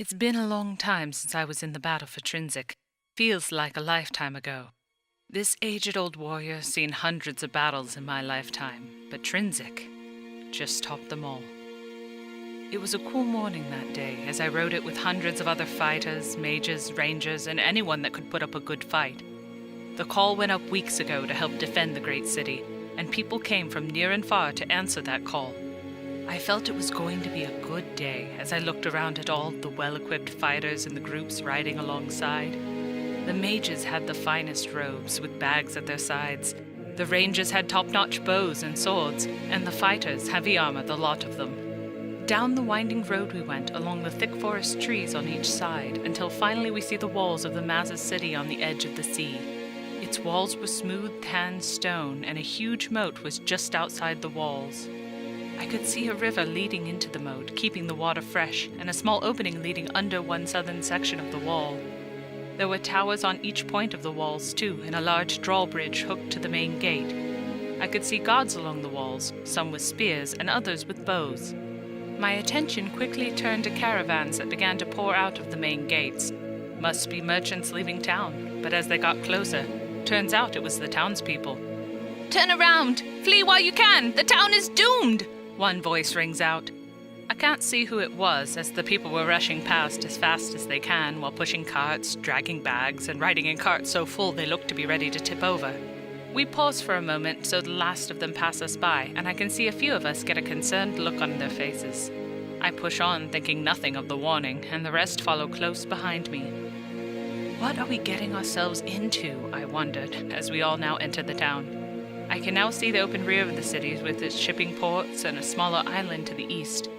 It's been a long time since I was in the battle for Trinsic. Feels like a lifetime ago. This aged old warrior seen hundreds of battles in my lifetime, but Trinsic just topped them all. It was a cool morning that day as I rode it with hundreds of other fighters, mages, rangers, and anyone that could put up a good fight. The call went up weeks ago to help defend the great city, and people came from near and far to answer that call. I felt it was going to be a good day as I looked around at all the well-equipped fighters and the groups riding alongside. The mages had the finest robes with bags at their sides. The rangers had top-notch bows and swords, and the fighters heavy armor, the lot of them. Down the winding road we went along the thick forest trees on each side until finally we see the walls of the Maz's city on the edge of the sea. Its walls were smooth, tanned stone, and a huge moat was just outside the walls. I could see a river leading into the moat, keeping the water fresh, and a small opening leading under one southern section of the wall. There were towers on each point of the walls, too, and a large drawbridge hooked to the main gate. I could see guards along the walls, some with spears and others with bows. My attention quickly turned to caravans that began to pour out of the main gates. Must be merchants leaving town, but as they got closer, turns out it was the townspeople. "Turn around! Flee while you can! The town is doomed!" one voice rings out. I can't see who it was, as the people were rushing past as fast as they can while pushing carts, dragging bags, and riding in carts so full they looked to be ready to tip over. We pause for a moment so the last of them pass us by, and I can see a few of us get a concerned look on their faces. I push on, thinking nothing of the warning, and the rest follow close behind me. What are we getting ourselves into, I wondered, as we all now enter the town. I can now see the open rear of the city with its shipping ports and a smaller island to the east.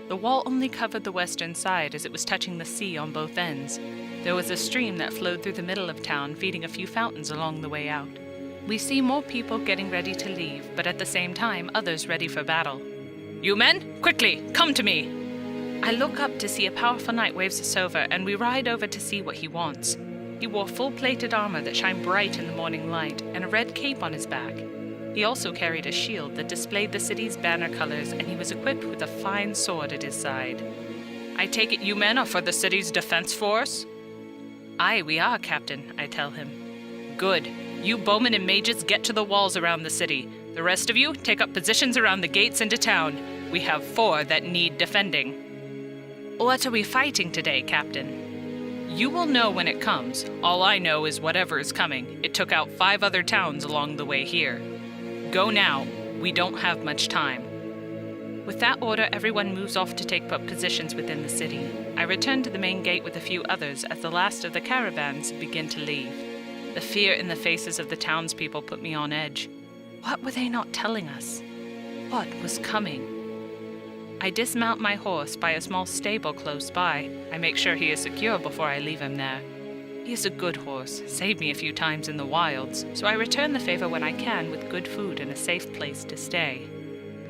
The wall only covered the western side as it was touching the sea on both ends. There was a stream that flowed through the middle of town, feeding a few fountains along the way out. We see more people getting ready to leave, but at the same time others ready for battle. "You men, quickly, come to me!" I look up to see a powerful knight waves us over, and we ride over to see what he wants. He wore full-plated armor that shined bright in the morning light, and a red cape on his back. He also carried a shield that displayed the city's banner colors, and he was equipped with a fine sword at his side. "I take it you men are for the city's defense force?" "Aye, we are, Captain," I tell him. "Good. You bowmen and mages get to the walls around the city. The rest of you take up positions around the gates into town. We have 4 that need defending." "What are we fighting today, Captain?" "You will know when it comes. All I know is whatever is coming. It took out 5 other towns along the way here. Go now. We don't have much time." With that order, everyone moves off to take up positions within the city. I return to the main gate with a few others as the last of the caravans begin to leave. The fear in the faces of the townspeople put me on edge. What were they not telling us? What was coming? I dismount my horse by a small stable close by. I make sure he is secure before I leave him there. He is a good horse, saved me a few times in the wilds, so I return the favor when I can with good food and a safe place to stay.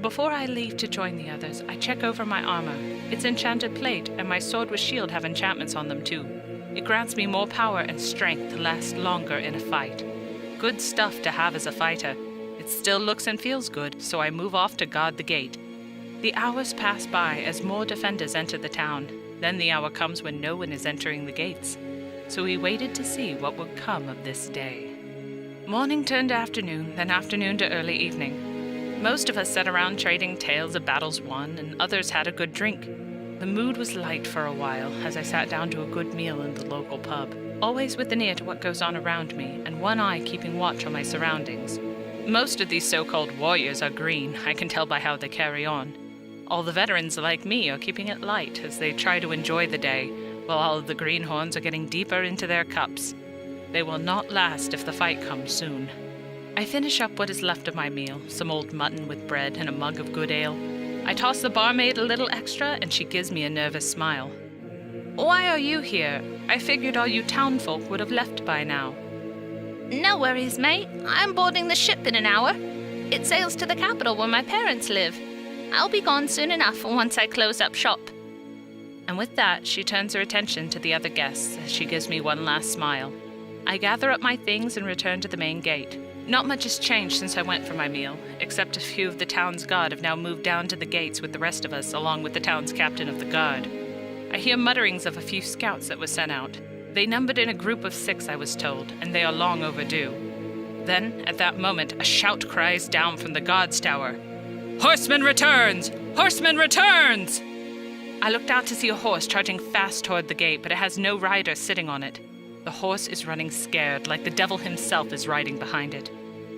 Before I leave to join the others, I check over my armor. It's enchanted plate, and my sword with shield have enchantments on them too. It grants me more power and strength to last longer in a fight. Good stuff to have as a fighter. It still looks and feels good, so I move off to guard the gate. The hours pass by as more defenders enter the town. Then the hour comes when no one is entering the gates. So we waited to see what would come of this day. Morning turned to afternoon, then afternoon to early evening. Most of us sat around trading tales of battles won, and others had a good drink. The mood was light for a while as I sat down to a good meal in the local pub, always with an ear to what goes on around me and one eye keeping watch on my surroundings. Most of these so-called warriors are green, I can tell by how they carry on. All the veterans like me are keeping it light as they try to enjoy the day, while all of the greenhorns are getting deeper into their cups. They will not last if the fight comes soon. I finish up what is left of my meal, some old mutton with bread and a mug of good ale. I toss the barmaid a little extra, and she gives me a nervous smile. "Why are you here? I figured all you townfolk would have left by now." "No worries, mate. I'm boarding the ship in an hour. It sails to the capital where my parents live. I'll be gone soon enough once I close up shop." And with that, she turns her attention to the other guests as she gives me one last smile. I gather up my things and return to the main gate. Not much has changed since I went for my meal, except a few of the town's guard have now moved down to the gates with the rest of us, along with the town's captain of the guard. I hear mutterings of a few scouts that were sent out. They numbered in a group of 6, I was told, and they are long overdue. Then, at that moment, a shout cries down from the guard's tower. "Horseman returns! Horseman returns!" I looked out to see a horse charging fast toward the gate, but it has no rider sitting on it. The horse is running scared, like the devil himself is riding behind it.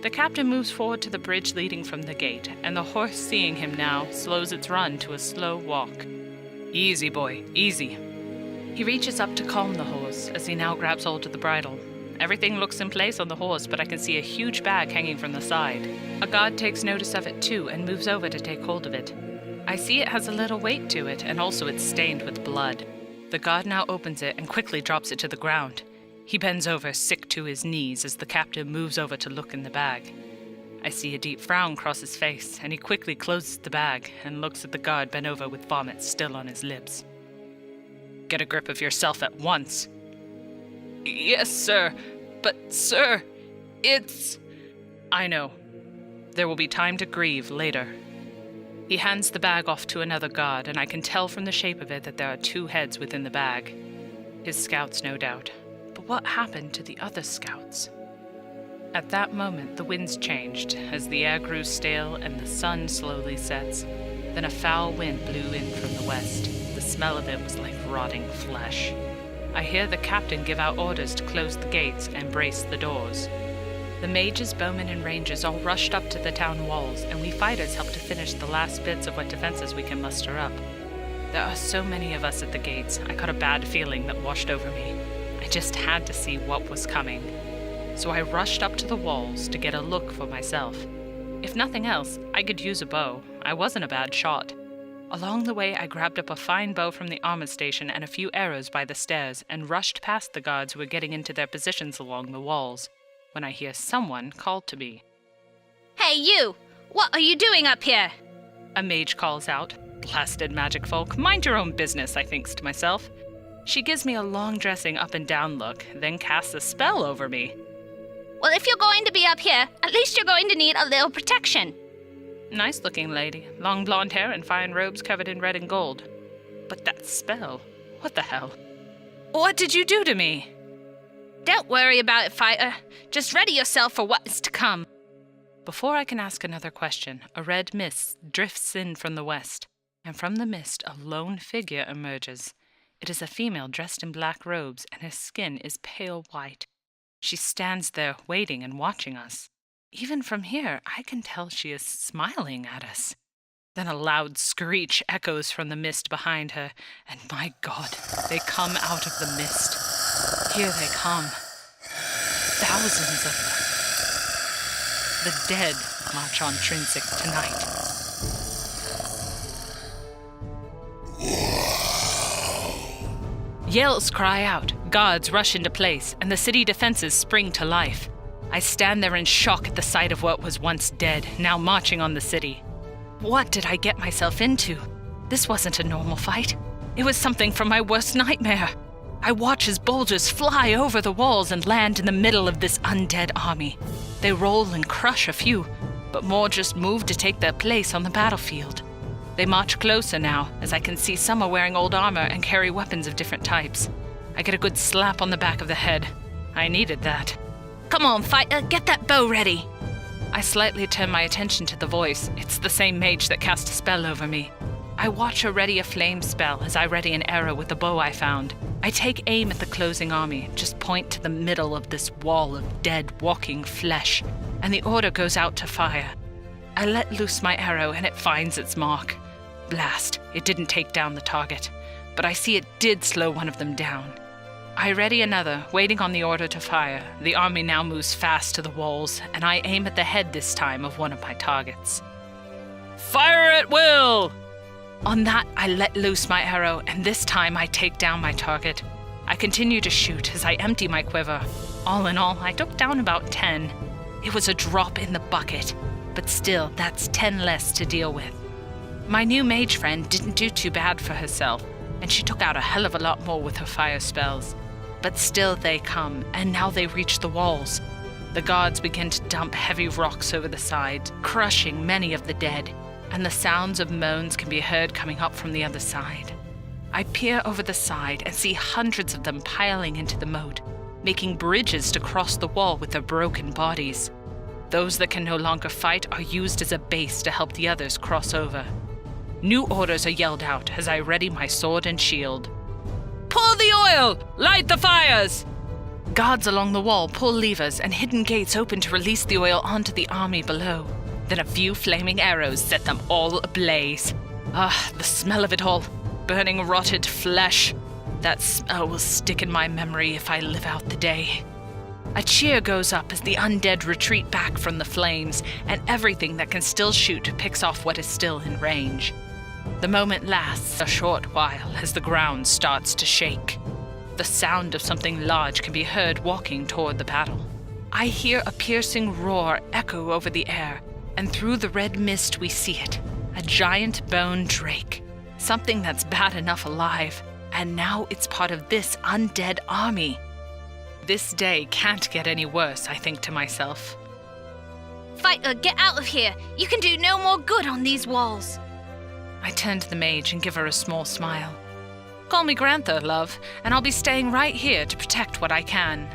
The captain moves forward to the bridge leading from the gate, and the horse, seeing him now, slows its run to a slow walk. "Easy, boy, easy." He reaches up to calm the horse as he now grabs hold of the bridle. Everything looks in place on the horse, but I can see a huge bag hanging from the side. A guard takes notice of it too and moves over to take hold of it. I see it has a little weight to it, and also it's stained with blood. The guard now opens it and quickly drops it to the ground. He bends over, sick to his knees, as the captain moves over to look in the bag. I see a deep frown cross his face, and he quickly closes the bag and looks at the guard bent over with vomit still on his lips. "Get a grip of yourself at once." "Yes, sir. But, sir, it's..." "I know. There will be time to grieve later." He hands the bag off to another guard, and I can tell from the shape of it that there are 2 heads within the bag. His scouts, no doubt. But what happened to the other scouts? At that moment, the winds changed, as the air grew stale and the sun slowly sets. Then a foul wind blew in from the west. The smell of it was like rotting flesh. I hear the captain give out orders to close the gates and brace the doors. The mages, bowmen, and rangers all rushed up to the town walls, and we fighters helped to finish the last bits of what defenses we can muster up. There are so many of us at the gates, I got a bad feeling that washed over me. I just had to see what was coming. So I rushed up to the walls to get a look for myself. If nothing else, I could use a bow. I wasn't a bad shot. Along the way, I grabbed up a fine bow from the armor station and a few arrows by the stairs and rushed past the guards who were getting into their positions along the walls, when I hear someone call to me. Hey, you! What are you doing up here? A mage calls out. Blasted magic folk, mind your own business, I thinks to myself. She gives me a long dressing up and down look, then casts a spell over me. Well, if you're going to be up here, at least you're going to need a little protection. Nice-looking lady, long blonde hair and fine robes covered in red and gold. But that spell, what the hell? What did you do to me? Don't worry about it, fighter. Just ready yourself for what is to come. Before I can ask another question, a red mist drifts in from the west, and from the mist a lone figure emerges. It is a female dressed in black robes, and her skin is pale white. She stands there waiting and watching us. Even from here, I can tell she is smiling at us. Then a loud screech echoes from the mist behind her, and my God, they come out of the mist. Here they come. Thousands of them. The dead march on Trinsic tonight. Yells cry out, guards rush into place, and the city defenses spring to life. I stand there in shock at the sight of what was once dead, now marching on the city. What did I get myself into? This wasn't a normal fight. It was something from my worst nightmare. I watch as boulders fly over the walls and land in the middle of this undead army. They roll and crush a few, but more just move to take their place on the battlefield. They march closer now, as I can see some are wearing old armor and carry weapons of different types. I get a good slap on the back of the head. I needed that. Come on, fighter, get that bow ready. I slightly turn my attention to the voice. It's the same mage that cast a spell over me. I watch her ready a flame spell as I ready an arrow with the bow I found. I take aim at the closing army, just point to the middle of this wall of dead, walking flesh, and the order goes out to fire. I let loose my arrow and it finds its mark. Blast, it didn't take down the target, but I see it did slow one of them down. I ready another, waiting on the order to fire. The army now moves fast to the walls, and I aim at the head this time of one of my targets. Fire at will! On that, I let loose my arrow, and this time I take down my target. I continue to shoot as I empty my quiver. All in all, I took down about 10. It was a drop in the bucket, but still, that's 10 less to deal with. My new mage friend didn't do too bad for herself, and she took out a hell of a lot more with her fire spells. But still they come, and now they reach the walls. The guards begin to dump heavy rocks over the sides, crushing many of the dead, and the sounds of moans can be heard coming up from the other side. I peer over the side and see hundreds of them piling into the moat, making bridges to cross the wall with their broken bodies. Those that can no longer fight are used as a base to help the others cross over. New orders are yelled out as I ready my sword and shield. "Pour the oil! Light the fires!" Guards along the wall pull levers and hidden gates open to release the oil onto the army below. Then a few flaming arrows set them all ablaze. The smell of it all. Burning rotted flesh. That smell will stick in my memory if I live out the day. A cheer goes up as the undead retreat back from the flames, and everything that can still shoot picks off what is still in range. The moment lasts a short while as the ground starts to shake. The sound of something large can be heard walking toward the battle. I hear a piercing roar echo over the air, and through the red mist we see it, a giant bone drake, something that's bad enough alive, and now it's part of this undead army. This day can't get any worse, I think to myself. Fighter, get out of here! You can do no more good on these walls! I turn to the mage and give her a small smile. Call me Granthor, love, and I'll be staying right here to protect what I can.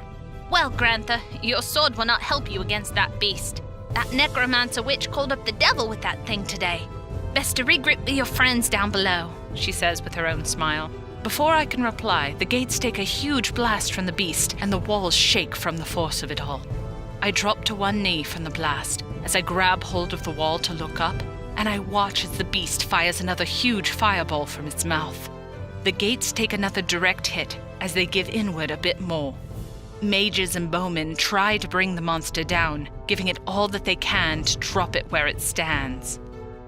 Well, Granthor, your sword will not help you against that beast. That necromancer witch called up the devil with that thing today. Best to regroup with your friends down below, she says with her own smile. Before I can reply, the gates take a huge blast from the beast, and the walls shake from the force of it all. I drop to one knee from the blast as I grab hold of the wall to look up, and I watch as the beast fires another huge fireball from its mouth. The gates take another direct hit as they give inward a bit more. Mages and bowmen try to bring the monster down, giving it all that they can to drop it where it stands.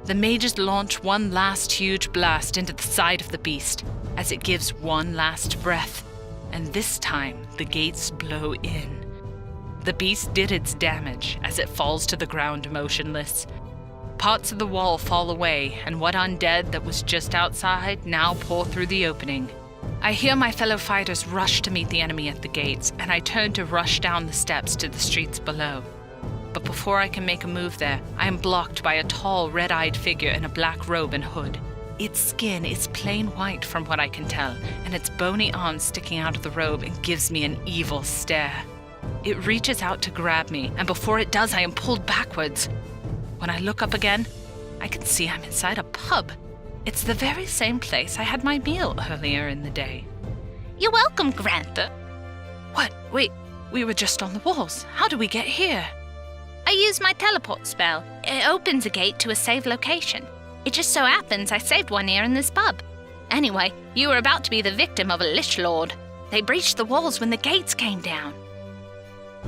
The mages launch one last huge blast into the side of the beast as it gives one last breath, and this time the gates blow in. The beast did its damage as it falls to the ground motionless. Parts of the wall fall away, and what undead that was just outside now pour through the opening. I hear my fellow fighters rush to meet the enemy at the gates, and I turn to rush down the steps to the streets below. But before I can make a move there, I am blocked by a tall, red-eyed figure in a black robe and hood. Its skin is plain white from what I can tell, and its bony arms sticking out of the robe and gives me an evil stare. It reaches out to grab me, and before it does, I am pulled backwards. When I look up again, I can see I'm inside a pub. It's the very same place I had my meal earlier in the day. You're welcome, Granthor. What? Wait, we were just on the walls. How do we get here? I used my teleport spell. It opens a gate to a saved location. It just so happens I saved one here in this pub. Anyway, you were about to be the victim of a Lich Lord. They breached the walls when the gates came down.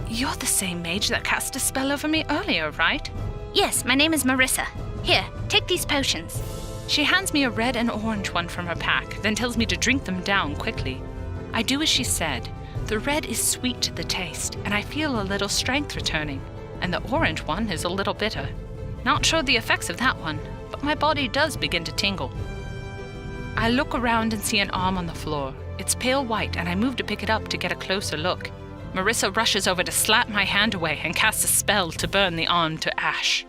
You're the same mage that cast a spell over me earlier, right? Yes, my name is Marissa. Here, take these potions. She hands me a red and orange one from her pack, then tells me to drink them down quickly. I do as she said. The red is sweet to the taste, and I feel a little strength returning, and the orange one is a little bitter. Not sure the effects of that one, but my body does begin to tingle. I look around and see an arm on the floor. It's pale white, and I move to pick it up to get a closer look. Marissa rushes over to slap my hand away and casts a spell to burn the arm to ash.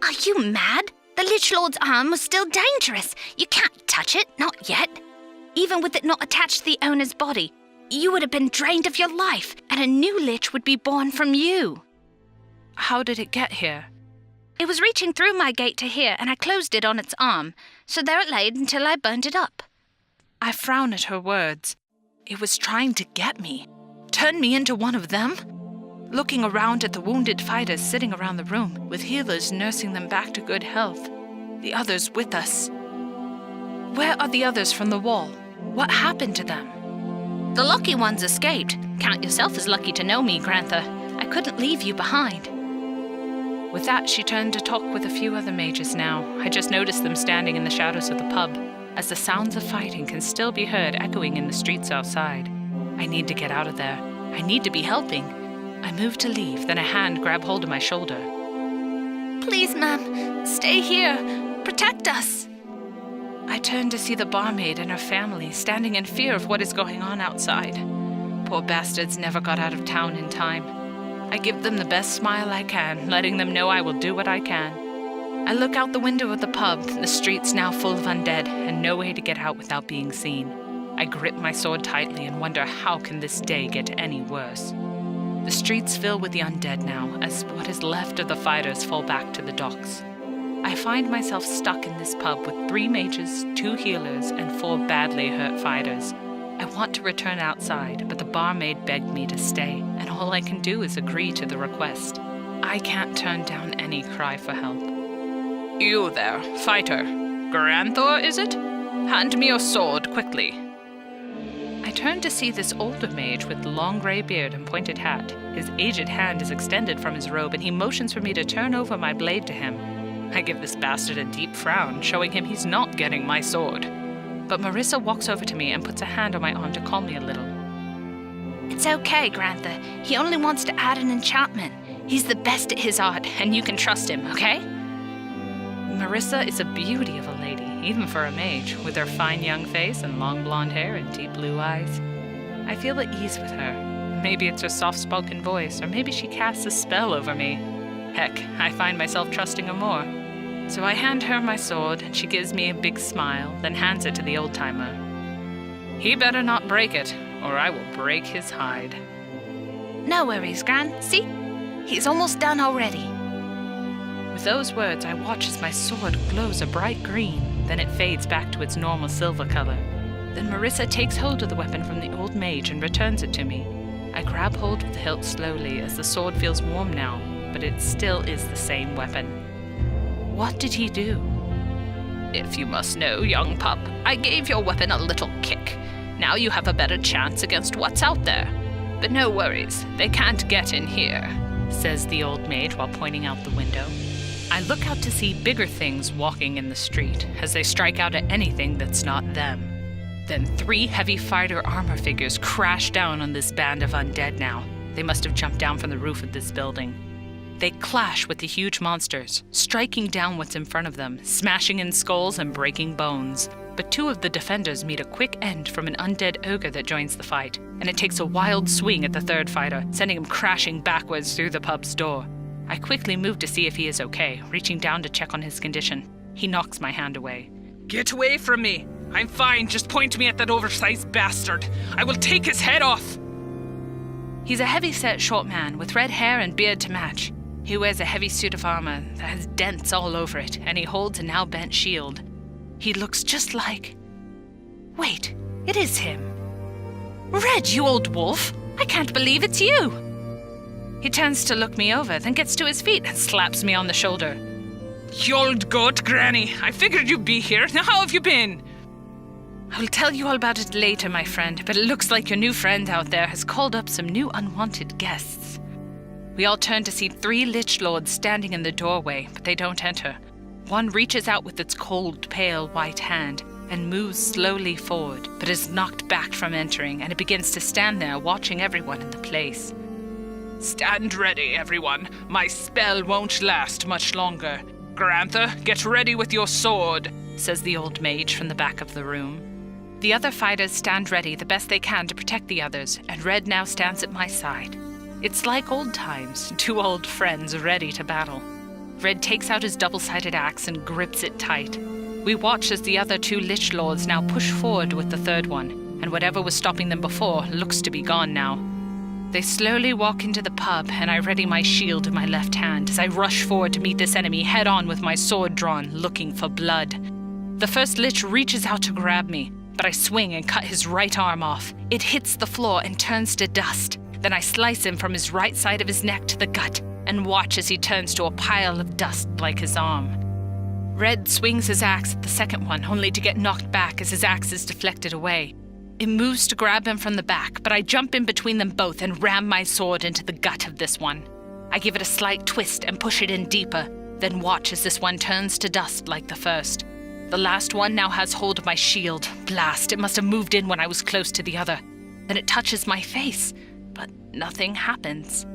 Are you mad? The Lich Lord's arm was still dangerous. You can't touch it, not yet. Even with it not attached to the owner's body, you would have been drained of your life, and a new Lich would be born from you. How did it get here? It was reaching through my gate to here, and I closed it on its arm, so there it lay until I burned it up. I frown at her words. It was trying to get me. Turn me into one of them? Looking around at the wounded fighters sitting around the room, with healers nursing them back to good health. The others with us. Where are the others from the wall? What happened to them? The lucky ones escaped. Count yourself as lucky to know me, Granthor. I couldn't leave you behind. With that, she turned to talk with a few other mages now. I just noticed them standing in the shadows of the pub, as the sounds of fighting can still be heard echoing in the streets outside. I need to get out of there. I need to be helping. I moved to leave, then a hand grabbed hold of my shoulder. Please, ma'am, stay here. Protect us. I turned to see the barmaid and her family standing in fear of what is going on outside. Poor bastards never got out of town in time. I give them the best smile I can, letting them know I will do what I can. I look out the window of the pub, the streets now full of undead, and no way to get out without being seen. I grip my sword tightly and wonder how can this day get any worse. The streets fill with the undead now, as what is left of the fighters fall back to the docks. I find myself stuck in this pub with 3 mages, 2 healers, and 4 badly hurt fighters. I want to return outside, but the barmaid begged me to stay, and all I can do is agree to the request. I can't turn down any cry for help. You there, fighter. Granthor, is it? Hand me your sword, quickly. I turn to see this older mage with long grey beard and pointed hat. His aged hand is extended from his robe, and he motions for me to turn over my blade to him. I give this bastard a deep frown, showing him he's not getting my sword. But Marissa walks over to me and puts a hand on my arm to calm me a little. It's okay, Granthor. He only wants to add an enchantment. He's the best at his art, and you can trust him, okay? Marissa is a beauty of a lady, even for a mage, with her fine young face and long blonde hair and deep blue eyes. I feel at ease with her. Maybe it's her soft-spoken voice, or maybe she casts a spell over me. Heck, I find myself trusting her more. So I hand her my sword, and she gives me a big smile, then hands it to the old-timer. He better not break it, or I will break his hide. No worries, Gran. See? He's almost done already. With those words, I watch as my sword glows a bright green, then it fades back to its normal silver color. Then Marissa takes hold of the weapon from the old mage and returns it to me. I grab hold of the hilt slowly as the sword feels warm now, but it still is the same weapon. What did he do? If you must know, young pup, I gave your weapon a little kick. Now you have a better chance against what's out there. But no worries, they can't get in here, says the old mage while pointing out the window. I look out to see bigger things walking in the street as they strike out at anything that's not them. Then 3 heavy fighter armor figures crash down on this band of undead now. They must have jumped down from the roof of this building. They clash with the huge monsters, striking down what's in front of them, smashing in skulls and breaking bones. But 2 of the defenders meet a quick end from an undead ogre that joins the fight, and it takes a wild swing at the 3rd fighter, sending him crashing backwards through the pub's door. I quickly move to see if he is okay, reaching down to check on his condition. He knocks my hand away. Get away from me! I'm fine, just point me at that oversized bastard. I will take his head off! He's a heavy-set short man with red hair and beard to match. He wears a heavy suit of armor that has dents all over it, and he holds a now-bent shield. He looks just like... Wait, it is him. Red, you old wolf! I can't believe it's you! He turns to look me over, then gets to his feet and slaps me on the shoulder. You old goat, Granny! I figured you'd be here. Now how have you been? I will tell you all about it later, my friend, but it looks like your new friend out there has called up some new unwanted guests. We all turn to see 3 lich lords standing in the doorway, but they don't enter. One reaches out with its cold, pale white hand and moves slowly forward, but is knocked back from entering, and it begins to stand there watching everyone in the place. Stand ready, everyone. My spell won't last much longer. Granthor, get ready with your sword, says the old mage from the back of the room. The other fighters stand ready the best they can to protect the others, and Red now stands at my side. It's like old times, 2 old friends ready to battle. Red takes out his double-sided axe and grips it tight. We watch as the other 2 lich lords now push forward with the 3rd one, and whatever was stopping them before looks to be gone now. They slowly walk into the pub, and I ready my shield in my left hand as I rush forward to meet this enemy head-on with my sword drawn, looking for blood. The first lich reaches out to grab me, but I swing and cut his right arm off. It hits the floor and turns to dust. Then I slice him from his right side of his neck to the gut, and watch as he turns to a pile of dust like his arm. Red swings his axe at the second one, only to get knocked back as his axe is deflected away. It moves to grab him from the back, but I jump in between them both and ram my sword into the gut of this one. I give it a slight twist and push it in deeper, then watch as this one turns to dust like the first. The last one now has hold of my shield. Blast, it must have moved in when I was close to the other. Then it touches my face, but nothing happens.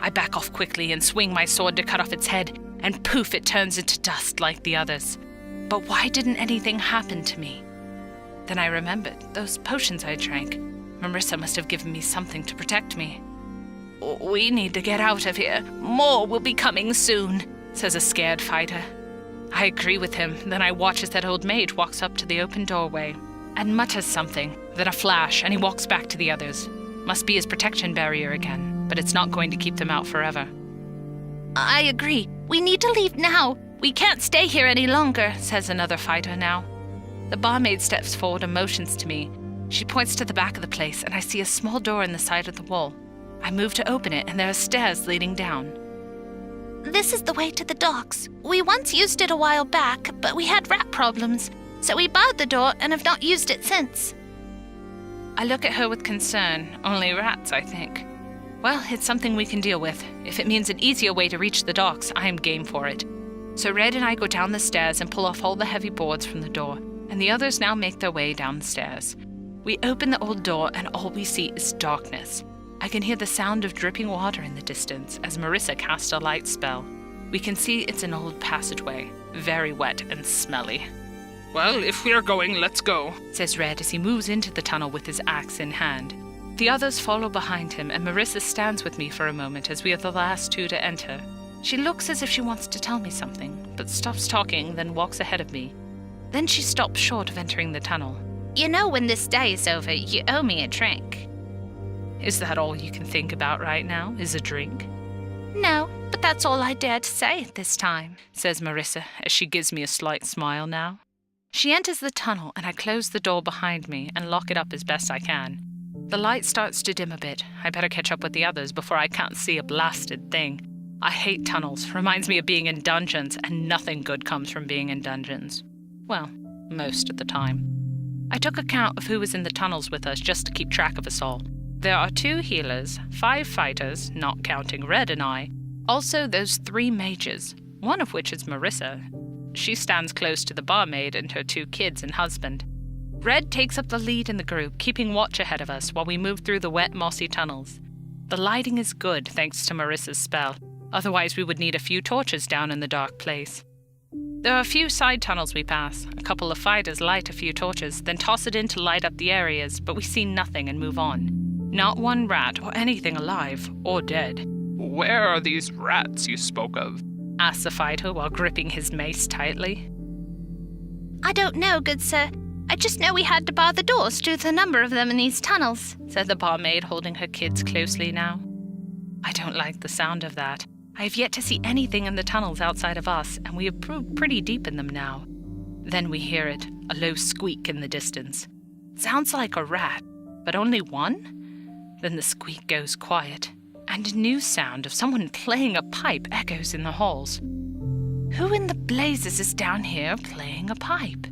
I back off quickly and swing my sword to cut off its head, and poof, it turns into dust like the others. But why didn't anything happen to me? Then I remembered those potions I drank. Marissa must have given me something to protect me. We need to get out of here. More will be coming soon, says a scared fighter. I agree with him. Then I watch as that old mage walks up to the open doorway and mutters something, then a flash, and he walks back to the others. Must be his protection barrier again, but it's not going to keep them out forever. I agree. We need to leave now. We can't stay here any longer, says another fighter now. The barmaid steps forward and motions to me. She points to the back of the place, and I see a small door in the side of the wall. I move to open it, and there are stairs leading down. This is the way to the docks. We once used it a while back, but we had rat problems, so we barred the door and have not used it since. I look at her with concern. Only rats, I think. Well, it's something we can deal with. If it means an easier way to reach the docks, I am game for it. So Red and I go down the stairs and pull off all the heavy boards from the door, and the others now make their way down the stairs. We open the old door, and all we see is darkness. I can hear the sound of dripping water in the distance as Marissa casts a light spell. We can see it's an old passageway, very wet and smelly. Well, if we're going, let's go, says Red as he moves into the tunnel with his axe in hand. The others follow behind him, and Marissa stands with me for a moment as we are the last two to enter. She looks as if she wants to tell me something, but stops talking, then walks ahead of me. Then she stops short of entering the tunnel. You know, when this day is over, you owe me a drink. Is that all you can think about right now, is a drink? No, but that's all I dare to say at this time, says Marissa as she gives me a slight smile now. She enters the tunnel, and I close the door behind me and lock it up as best I can. The light starts to dim a bit. I better catch up with the others before I can't see a blasted thing. I hate tunnels. Reminds me of being in dungeons, and nothing good comes from being in dungeons. Well, most of the time. I took account of who was in the tunnels with us just to keep track of us all. There are 2 healers, 5 fighters, not counting Red and I, also those 3 mages, one of which is Marissa. She stands close to the barmaid and her 2 kids and husband. Red takes up the lead in the group, keeping watch ahead of us while we move through the wet, mossy tunnels. The lighting is good thanks to Marissa's spell, otherwise we would need a few torches down in the dark place. There are a few side tunnels we pass. A couple of fighters light a few torches, then toss it in to light up the areas, but we see nothing and move on. Not one rat or anything alive or dead. Where are these rats you spoke of? Asks the fighter while gripping his mace tightly. I don't know, good sir. I just know we had to bar the doors due to the number of them in these tunnels, said the barmaid, holding her kids closely now. I don't like the sound of that. I have yet to see anything in the tunnels outside of us, and we have proved pretty deep in them now. Then we hear it, a low squeak in the distance. Sounds like a rat, but only one? Then the squeak goes quiet, and a new sound of someone playing a pipe echoes in the halls. Who in the blazes is down here playing a pipe?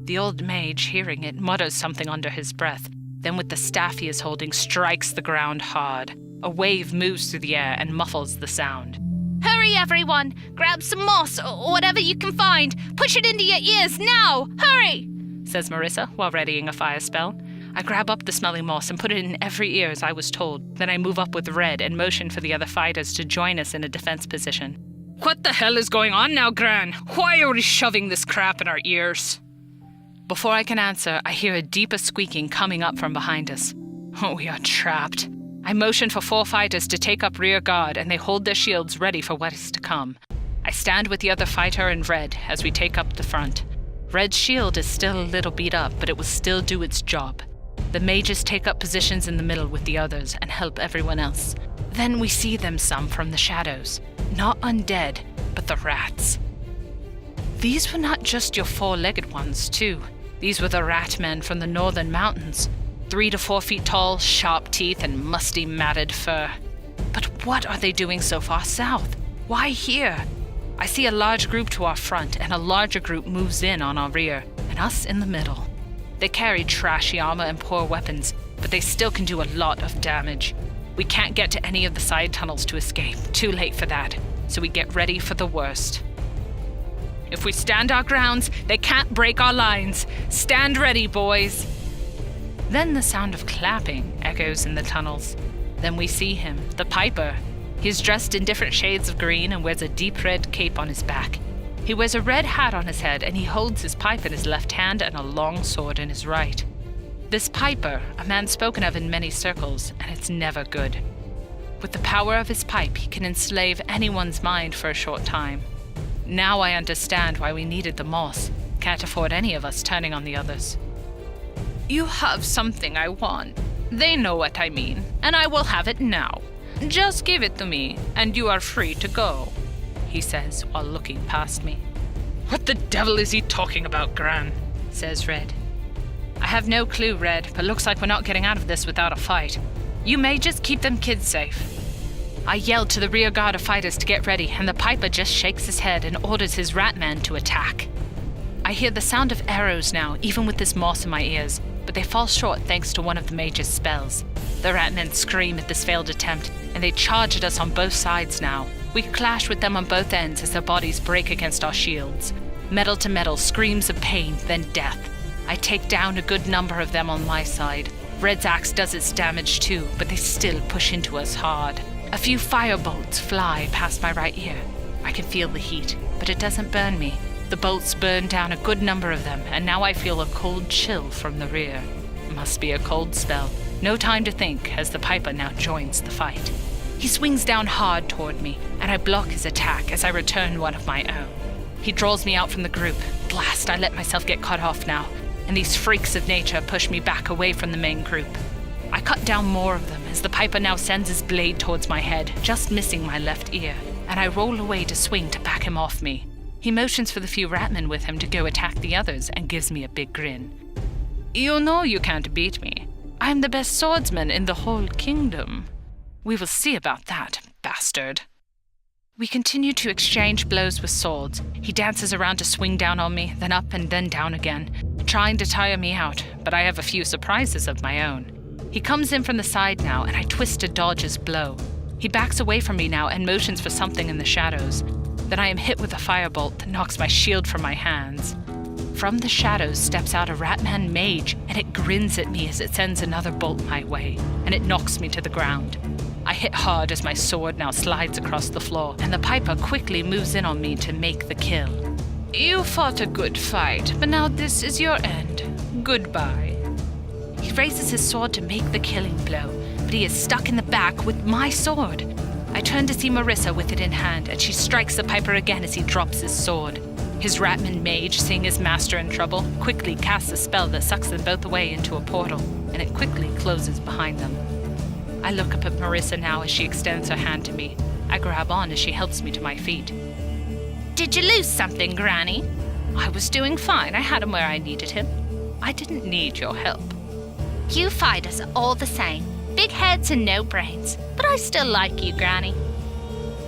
The old mage, hearing it, mutters something under his breath, then with the staff he is holding strikes the ground hard. A wave moves through the air and muffles the sound. Hurry, everyone! Grab some moss or whatever you can find. Push it into your ears now! Hurry! Says Marissa while readying a fire spell. I grab up the smelly moss and put it in every ear as I was told. Then I move up with Red and motion for the other fighters to join us in a defense position. What the hell is going on now, Gran? Why are we shoving this crap in our ears? Before I can answer, I hear a deeper squeaking coming up from behind us. Oh, we are trapped. I motion for 4 fighters to take up rear guard, and they hold their shields ready for what is to come. I stand with the other fighter and Red as we take up the front. Red's shield is still a little beat up, but it will still do its job. The mages take up positions in the middle with the others and help everyone else. Then we see them some from the shadows. Not undead, but the rats. These were not just your 4-legged ones, too. These were the rat men from the northern mountains. 3 to 4 feet tall, sharp teeth, and musty matted fur. But what are they doing so far south? Why here? I see a large group to our front, and a larger group moves in on our rear, and us in the middle. They carry trashy armor and poor weapons, but they still can do a lot of damage. We can't get to any of the side tunnels to escape. Too late for that, so we get ready for the worst. If we stand our grounds, they can't break our lines. Stand ready, boys. Then the sound of clapping echoes in the tunnels. Then we see him, the piper. He's dressed in different shades of green and wears a deep red cape on his back. He wears a red hat on his head, and he holds his pipe in his left hand and a long sword in his right. This piper, a man spoken of in many circles, and it's never good. With the power of his pipe, he can enslave anyone's mind for a short time. Now I understand why we needed the moss. Can't afford any of us turning on the others. You have something I want. They know what I mean, and I will have it now. Just give it to me, and you are free to go, he says while looking past me. What the devil is he talking about, Gran? Says Red. I have no clue, Red, but looks like we're not getting out of this without a fight. You may just keep them kids safe. I yelled to the rear guard of fighters to get ready, and the Piper just shakes his head and orders his Ratman to attack. I hear the sound of arrows now, even with this moss in my ears, but they fall short thanks to one of the mage's spells. The Ratmen scream at this failed attempt, and they charge at us on both sides now. We clash with them on both ends as their bodies break against our shields. Metal to metal, screams of pain, then death. I take down a good number of them on my side. Red's axe does its damage too, but they still push into us hard. A few fire bolts fly past my right ear. I can feel the heat, but it doesn't burn me. The bolts burn down a good number of them, and now I feel a cold chill from the rear. Must be a cold spell. No time to think, as the Piper now joins the fight. He swings down hard toward me, and I block his attack as I return one of my own. He draws me out from the group. Blast, I let myself get cut off now, and these freaks of nature push me back away from the main group. I cut down more of them as the Piper now sends his blade towards my head, just missing my left ear, and I roll away to swing to back him off me. He motions for the few Ratmen with him to go attack the others and gives me a big grin. You know you can't beat me. I'm the best swordsman in the whole kingdom. We will see about that, bastard. We continue to exchange blows with swords. He dances around to swing down on me, then up and then down again, trying to tire me out, but I have a few surprises of my own. He comes in from the side now, and I twist to dodge his blow. He backs away from me now and motions for something in the shadows. Then I am hit with a firebolt that knocks my shield from my hands. From the shadows steps out a Ratman mage, and it grins at me as it sends another bolt my way, and it knocks me to the ground. I hit hard as my sword now slides across the floor, and the Piper quickly moves in on me to make the kill. You fought a good fight, but now this is your end. Goodbye. He raises his sword to make the killing blow, but he is stuck in the back with my sword. I turn to see Marissa with it in hand, and she strikes the Piper again as he drops his sword. His Ratman mage, seeing his master in trouble, quickly casts a spell that sucks them both away into a portal, and it quickly closes behind them. I look up at Marissa now as she extends her hand to me. I grab on as she helps me to my feet. Did you lose something, Granny? I was doing fine. I had him where I needed him. I didn't need your help. You fighters are all the same. Big heads and no brains. But I still like you, Granny.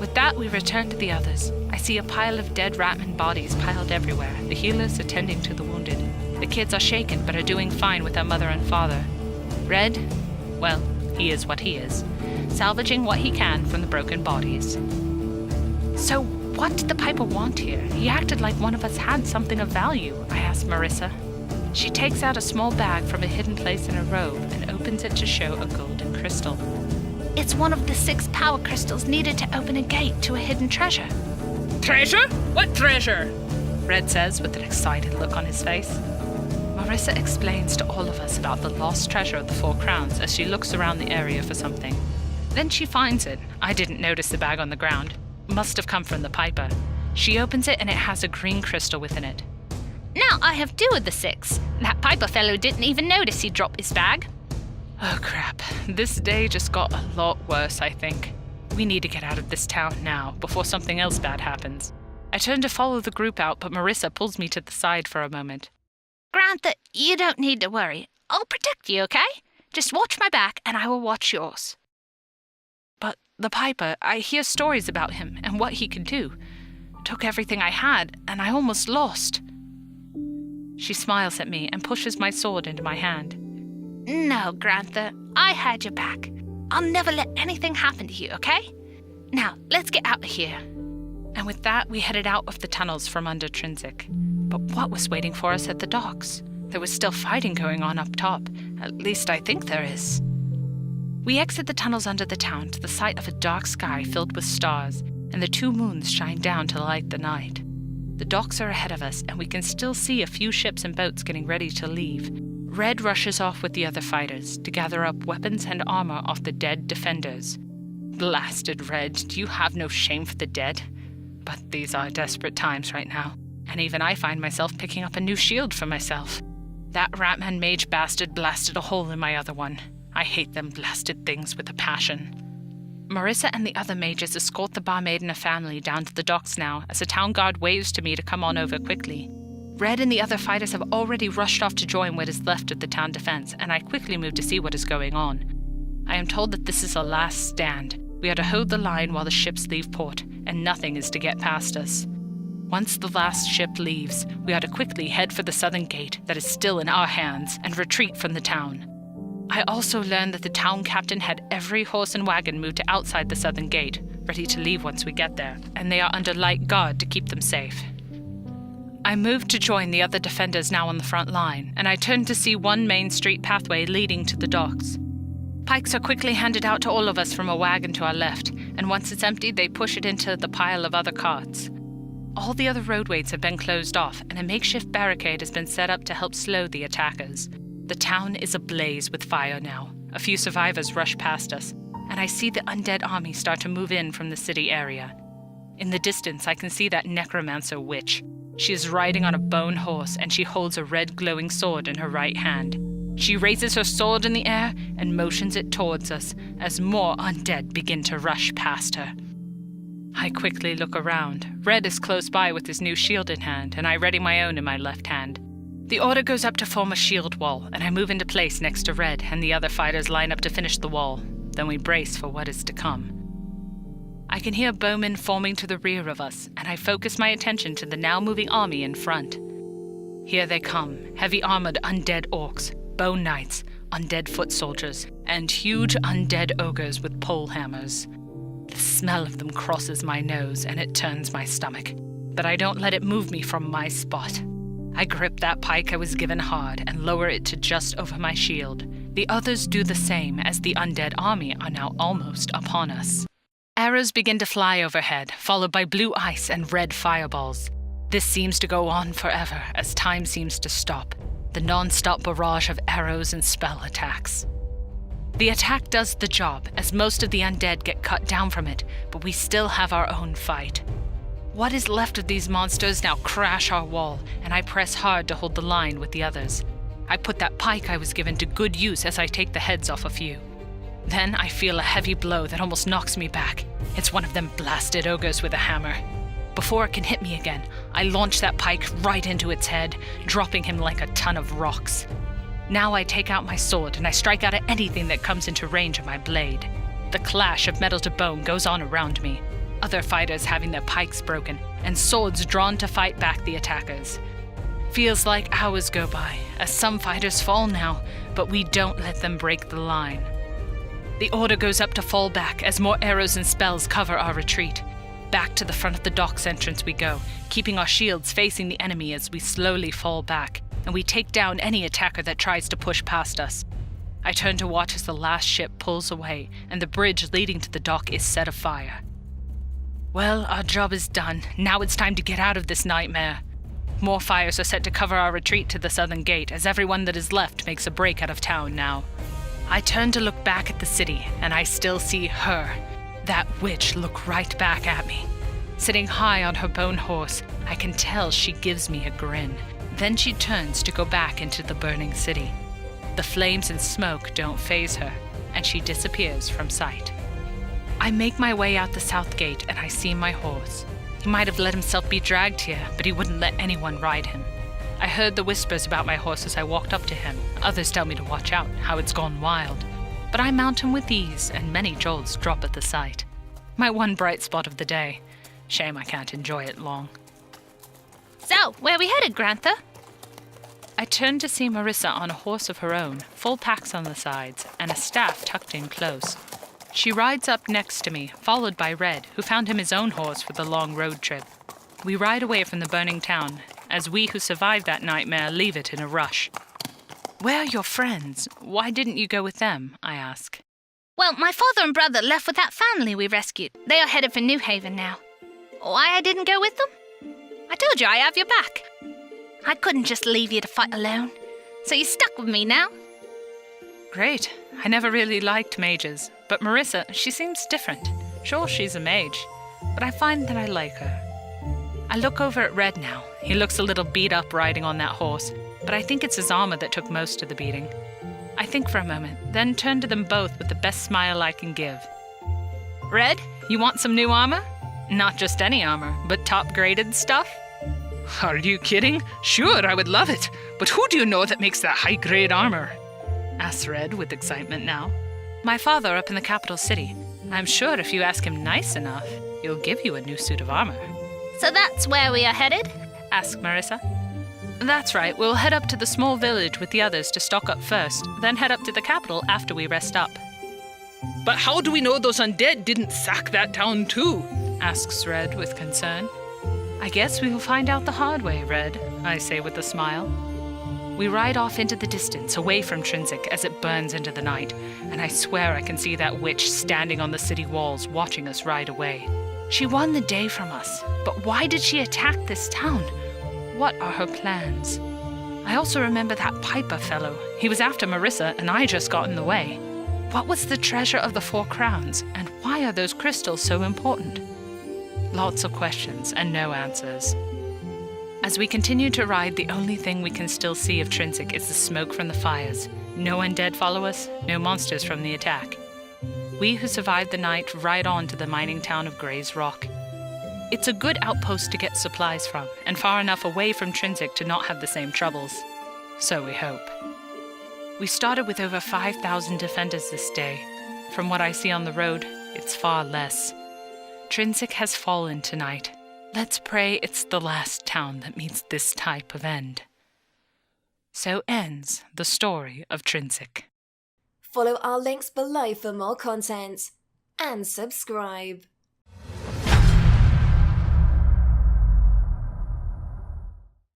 With that, we return to the others. I see a pile of dead Ratman bodies piled everywhere, the healers attending to the wounded. The kids are shaken, but are doing fine with their mother and father. Red, well, he is what he is, salvaging what he can from the broken bodies. So, what did the Piper want here? He acted like one of us had something of value, I asked Marissa. She takes out a small bag from a hidden place in her robe and opens it to show a golden crystal. It's one of the 6 power crystals needed to open a gate to a hidden treasure. Treasure? What treasure? Red says with an excited look on his face. Marissa explains to all of us about the lost treasure of the 4 crowns as she looks around the area for something. Then she finds it. I didn't notice the bag on the ground. Must have come from the Piper. She opens it and it has a green crystal within it. Now I have 2 of the 6. That Piper fellow didn't even notice he dropped his bag. Oh crap. This day just got a lot worse, I think. We need to get out of this town now, before something else bad happens. I turn to follow the group out, but Marissa pulls me to the side for a moment. Granthor, you don't need to worry. I'll protect you, okay? Just watch my back and I will watch yours. But the Piper, I hear stories about him and what he could do. Took everything I had, and I almost lost. She smiles at me and pushes my sword into my hand. No, Granthor, I had your back. I'll never let anything happen to you, okay? Now, let's get out of here. And with that, we headed out of the tunnels from under Trinsic. But what was waiting for us at the docks? There was still fighting going on up top. At least I think there is. We exit the tunnels under the town to the sight of a dark sky filled with stars, and the 2 moons shine down to light the night. The docks are ahead of us, and we can still see a few ships and boats getting ready to leave. Red rushes off with the other fighters to gather up weapons and armor off the dead defenders. Blasted Red, do you have no shame for the dead? but these are desperate times right now, and even I find myself picking up a new shield for myself. That Ratman mage bastard blasted a hole in my other one. I hate them blasted things with a passion. Marissa and the other mages escort the barmaid and her family down to the docks now, as the town guard waves to me to come on over quickly. Red and the other fighters have already rushed off to join what is left of the town defense, and I quickly move to see what is going on. I am told that this is a last stand. We are to hold the line while the ships leave port, and nothing is to get past us. Once the last ship leaves, we are to quickly head for the southern gate that is still in our hands and retreat from the town. I also learned that the town captain had every horse and wagon moved to outside the southern gate, ready to leave once we get there, and they are under light guard to keep them safe. I moved to join the other defenders now on the front line, and I turned to see one main street pathway leading to the docks. Pikes are quickly handed out to all of us from a wagon to our left, and once it's emptied, they push it into the pile of other carts. All the other roadways have been closed off, and a makeshift barricade has been set up to help slow the attackers. The town is ablaze with fire now. A few survivors rush past us, and I see the undead army start to move in from the city area. In the distance, I can see that necromancer witch. She is riding on a bone horse, and she holds a red glowing sword in her right hand. She raises her sword in the air and motions it towards us as more undead begin to rush past her. I quickly look around. Red is close by with his new shield in hand, and I ready my own in my left hand. The order goes up to form a shield wall, and I move into place next to Red, and the other fighters line up to finish the wall. Then we brace for what is to come. I can hear bowmen forming to the rear of us, and I focus my attention to the now moving army in front. Here they come, heavy-armored undead orcs, bone knights, undead foot soldiers, and huge undead ogres with pole hammers. The smell of them crosses my nose, and it turns my stomach, but I don't let it move me from my spot. I grip that pike I was given hard and lower it to just over my shield. The others do the same, as the undead army are now almost upon us. Arrows begin to fly overhead, followed by blue ice and red fireballs. This seems to go on forever, as time seems to stop. The non-stop barrage of arrows and spell attacks. The attack does the job, as most of the undead get cut down from it, but we still have our own fight. What is left of these monsters now crash our wall, and I press hard to hold the line with the others. I put that pike I was given to good use as I take the heads off a few. Then I feel a heavy blow that almost knocks me back. It's one of them blasted ogres with a hammer. Before it can hit me again, I launch that pike right into its head, dropping him like a ton of rocks. Now I take out my sword and I strike out at anything that comes into range of my blade. The clash of metal to bone goes on around me, other fighters having their pikes broken, and swords drawn to fight back the attackers. Feels like hours go by, as some fighters fall now, but we don't let them break the line. The order goes up to fall back as more arrows and spells cover our retreat. Back to the front of the docks entrance we go, keeping our shields facing the enemy as we slowly fall back, and we take down any attacker that tries to push past us. I turn to watch as the last ship pulls away, and the bridge leading to the dock is set afire. Well, our job is done. Now it's time to get out of this nightmare. More fires are set to cover our retreat to the southern gate, as everyone that is left makes a break out of town now. I turn to look back at the city, and I still see her, that witch, look right back at me. Sitting high on her bone horse, I can tell she gives me a grin. Then she turns to go back into the burning city. The flames and smoke don't faze her, and she disappears from sight. I make my way out the south gate, and I see my horse. He might have let himself be dragged here, but he wouldn't let anyone ride him. I heard the whispers about my horse as I walked up to him. Others tell me to watch out, how it's gone wild. But I mount him with ease, and many jolts drop at the sight. My one bright spot of the day. Shame I can't enjoy it long. So, where are we headed, Granthor? I turn to see Marissa on a horse of her own, full packs on the sides, and a staff tucked in close. She rides up next to me, followed by Red, who found him his own horse for the long road trip. We ride away from the burning town, as we who survived that nightmare leave it in a rush. Where are your friends? Why didn't you go with them? I ask. Well, my father and brother left with that family we rescued. They are headed for New Haven now. Why I didn't go with them? I told you I have your back. I couldn't just leave you to fight alone, so you're stuck with me now. Great. I never really liked mages, but Marissa, she seems different. Sure, she's a mage, but I find that I like her. I look over at Red now. He looks a little beat up riding on that horse, but I think it's his armor that took most of the beating. I think for a moment, then turn to them both with the best smile I can give. Red, you want some new armor? Not just any armor, but top-graded stuff? Are you kidding? Sure, I would love it. But who do you know that makes that high-grade armor? Asks Red with excitement now. My father up in the capital city. I'm sure if you ask him nice enough, he'll give you a new suit of armor. So that's where we are headed? Asked Marissa. That's right, we'll head up to the small village with the others to stock up first, then head up to the capital after we rest up. But how do we know those undead didn't sack that town too? Asks Red with concern. I guess we will find out the hard way, Red, I say with a smile. We ride off into the distance, away from Trinsic as it burns into the night, and I swear I can see that witch standing on the city walls watching us ride away. She won the day from us, but why did she attack this town? What are her plans? I also remember that Piper fellow. He was after Marissa, and I just got in the way. What was the treasure of the 4 crowns, and why are those crystals so important? Lots of questions and no answers. As we continue to ride, the only thing we can still see of Trinsic is the smoke from the fires. No undead follow us, no monsters from the attack. We who survived the night ride on to the mining town of Gray's Rock. It's a good outpost to get supplies from, and far enough away from Trinsic to not have the same troubles. So we hope. We started with over 5,000 defenders this day. From what I see on the road, it's far less. Trinsic has fallen tonight. Let's pray it's the last town that meets this type of end. So ends the story of Trinsic. Follow our links below for more content and subscribe.